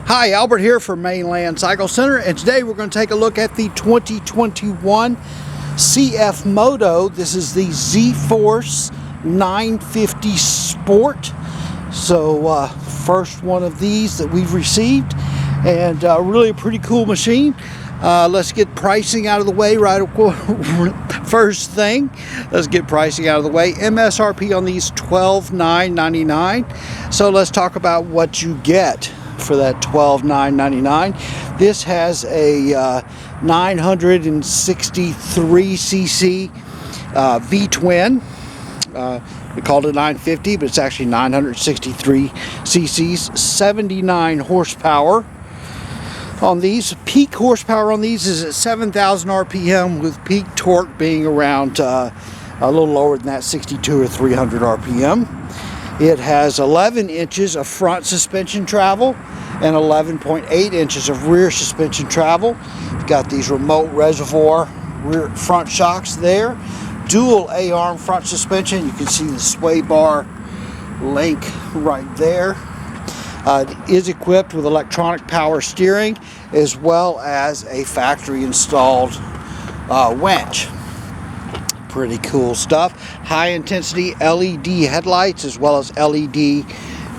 Hi, Albert here for Mainland Cycle Center, and today we're going to take a look at the 2021 CFMoto. This is the ZForce 950 Sport. So first one of these that we've received, and really a pretty cool machine. Let's get pricing out of the way first thing. Let's get pricing out of the way. MSRP on these $12,999. So let's talk about what you get for that $12,999. This has a 963cc V-twin. We called it 950, but it's actually 963 cc's, 79 horsepower on these. Peak horsepower on these is at 7,000 RPM, with peak torque being around a little lower than that, 62 or 300 RPM. It has 11 inches of front suspension travel and 11.8 inches of rear suspension travel. You've got these remote reservoir rear front shocks there. Dual A-arm front suspension. You can see the sway bar link right there. It is equipped with electronic power steering as well as a factory installed winch. Pretty cool stuff. High intensity LED headlights as well as LED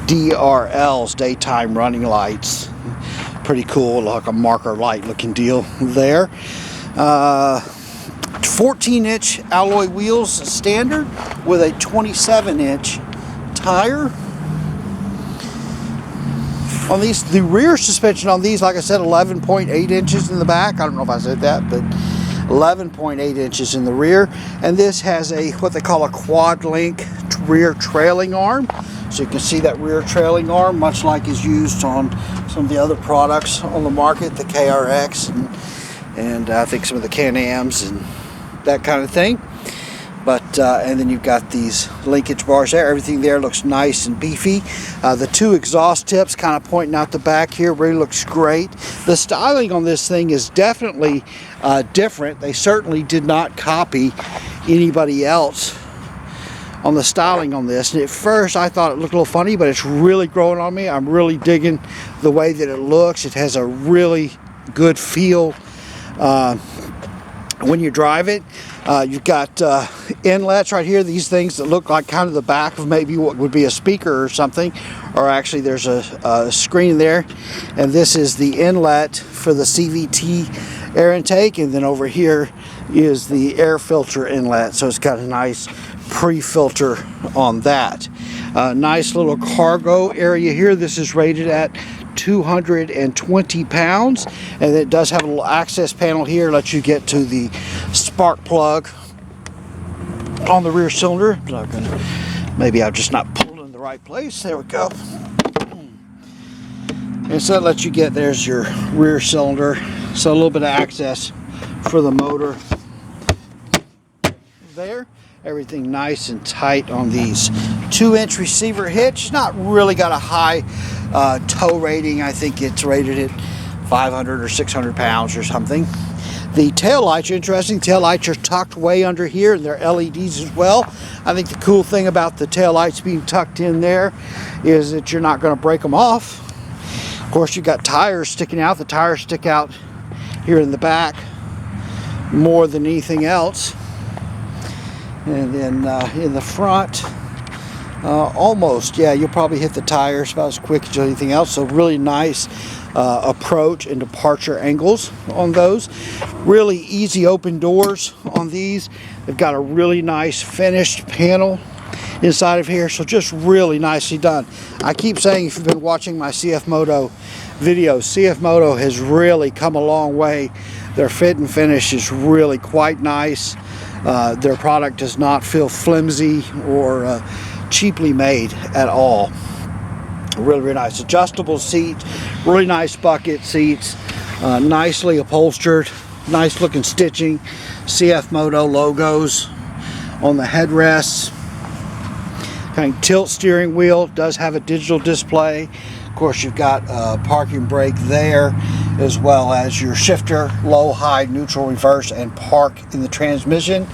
DRLs, daytime running lights. Pretty cool, like a marker light looking deal there. 14-inch alloy wheels standard with a 27-inch tire. On these, the rear suspension on these, like I said, 11.8 inches in the back. I don't know if I said that, but 11.8 inches in the rear. And this has a what they call a quad link rear trailing arm. So you can see that rear trailing arm, much like is used on some of the other products on the market, the KRX and I think some of the Can-Ams and that kind of thing. But and then you've got these linkage bars there. Everything there looks nice and beefy. The two exhaust tips kind of pointing out the back here really looks great. The styling on this thing is definitely different. They certainly did not copy anybody else on the styling on this. And at first I thought it looked a little funny, but it's really growing on me. I'm really digging the way that it looks. It has a really good feel when you drive it. You've got inlets right here, these things that look like kind of the back of maybe what would be a speaker or something, or actually there's a screen there, and this is the inlet for the CVT air intake, and then over here is the air filter inlet, so it's got a nice pre-filter on that. Nice little cargo area here. This is rated at 220 pounds, and it does have a little access panel here, lets you get to the spark plug on the rear cylinder. Maybe I've just not pulled in the right place. There we go. And so that lets you get, there's your rear cylinder, so a little bit of access for the motor there. Everything nice and tight on these. 2-inch receiver hitch. Not really got a high tow rating. I think it's rated at 500 or 600 pounds or something. The tail lights are interesting. Tail lights are tucked way under here, and they're LEDs as well. I think the cool thing about the tail lights being tucked in there is that you're not going to break them off. Of course, you've got tires sticking out. The tires stick out here in the back more than anything else. And then in the front, almost, yeah, you'll probably hit the tires about as quick as anything else. So really nice approach and departure angles on those. Really easy open doors on these. They've got a really nice finished panel inside of here, so just really nicely done. I keep saying, if you've been watching my CFMoto videos, CFMoto has really come a long way. Their fit and finish is really quite nice. Their product does not feel flimsy or cheaply made at all. Really, really nice. Adjustable seats, really nice bucket seats, nicely upholstered, nice looking stitching, CFMoto logos on the headrests. Kind of tilt steering wheel, does have a digital display. Of course, you've got a parking brake there, as well as your shifter, low, high, neutral, reverse, and park in the transmission.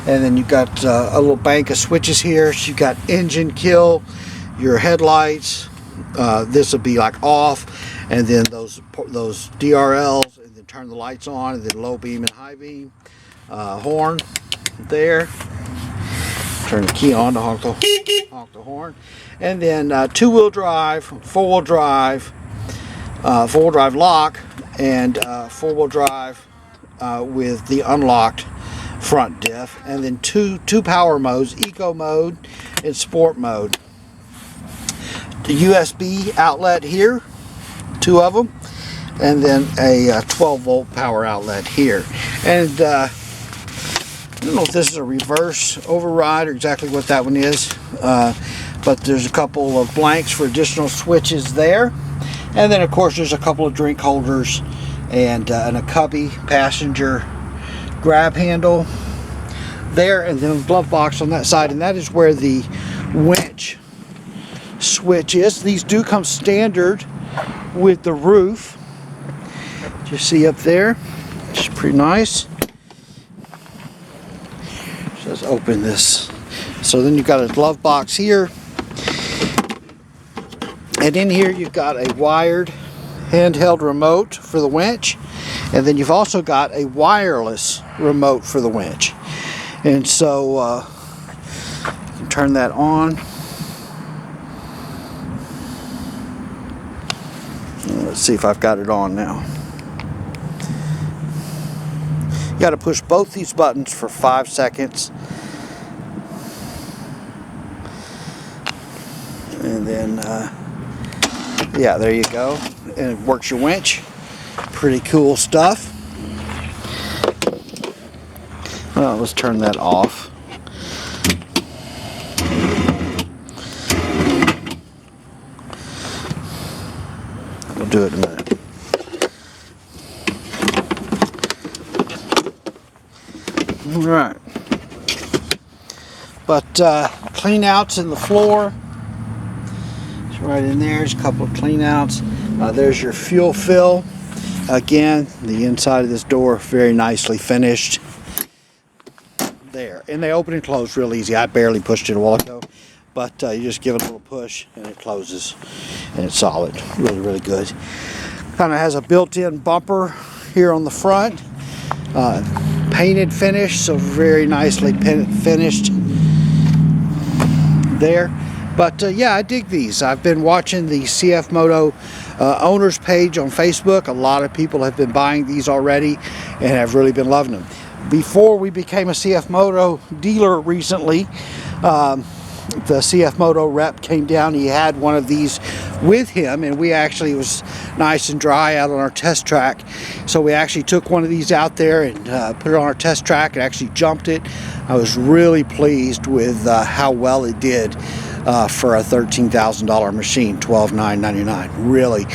And then you've got a little bank of switches here. So you've got engine kill, your headlights, this will be like off, and then those DRLs, and then turn the lights on, and then low beam and high beam. Horn there. Turn the key on to honk the horn, and then 2-wheel drive, 4-wheel drive, 4-wheel drive lock, and 4-wheel drive with the unlocked front diff, and then two power modes, eco mode and sport mode. The USB outlet here, 2 of them, and then a 12-volt power outlet here. And I don't know if this is a reverse override or exactly what that one is, but there's a couple of blanks for additional switches there. And then of course there's a couple of drink holders and a cubby passenger grab handle there, and then a glove box on that side, and that is where the winch switch is. These do come standard with the roof. You see up there, it's pretty nice. Let's open this. So then you've got a glove box here, and in here you've got a wired handheld remote for the winch, and then you've also got a wireless remote for the winch. And so you can turn that on. Let's see if I've got it on now. You got to push both these buttons for 5 seconds, and then yeah, there you go, and it works your winch. Pretty cool stuff. Well, let's turn that off. We'll do it in a minute. Alright, but clean outs in the floor. It's right in there. There's a couple of clean outs. There's your fuel fill. Again, the inside of this door very nicely finished there, and they open and close real easy. I barely pushed it a while ago, but you just give it a little push and it closes, and it's solid. Really good. Kind of has a built-in bumper here on the front. Painted finish, so very nicely finished there. But yeah, I dig these. I've been watching the CFMoto owners page on Facebook. A lot of people have been buying these already and have really been loving them. Before we became a CFMoto dealer recently, the CFMoto rep came down. He had one of these with him, and it was nice and dry out on our test track, so we actually took one of these out there and put it on our test track and actually jumped it. I was really pleased with how well it did for a $13,000 machine, $12,999. Really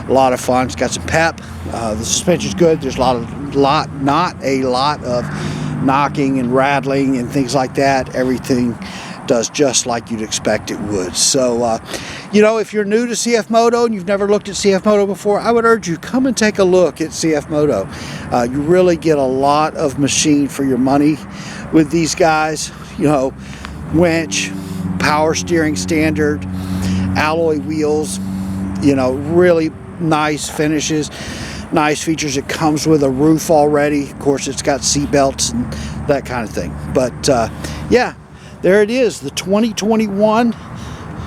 a lot of fun. It's got some pep. The suspension's good. There's not a lot of knocking and rattling and things like that. Everything does just like you'd expect it would. So you know, if you're new to CFMoto and you've never looked at CFMoto before, I would urge you, come and take a look at CFMoto. You really get a lot of machine for your money with these guys. You know, winch, power steering standard, alloy wheels, you know, really nice finishes, nice features. It comes with a roof already. Of course, it's got seat belts and that kind of thing. But yeah, there it is, the 2021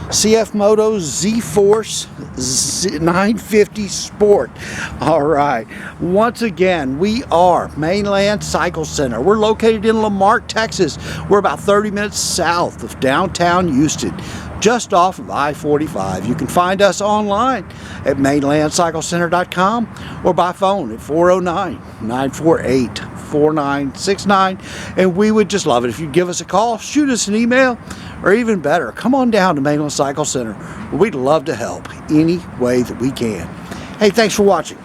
CFMoto ZForce 950 Sport. All right, once again, we are Mainland Cycle Center. We're located in Marque, Texas. We're about 30 minutes south of downtown Houston, just off of I-45. You can find us online at mainlandcyclecenter.com or by phone at 409-948-4969, and we would just love it if you'd give us a call, shoot us an email, or even better, come on down to Mainland Cycle Center. We'd love to help any way that we can. Hey, thanks for watching.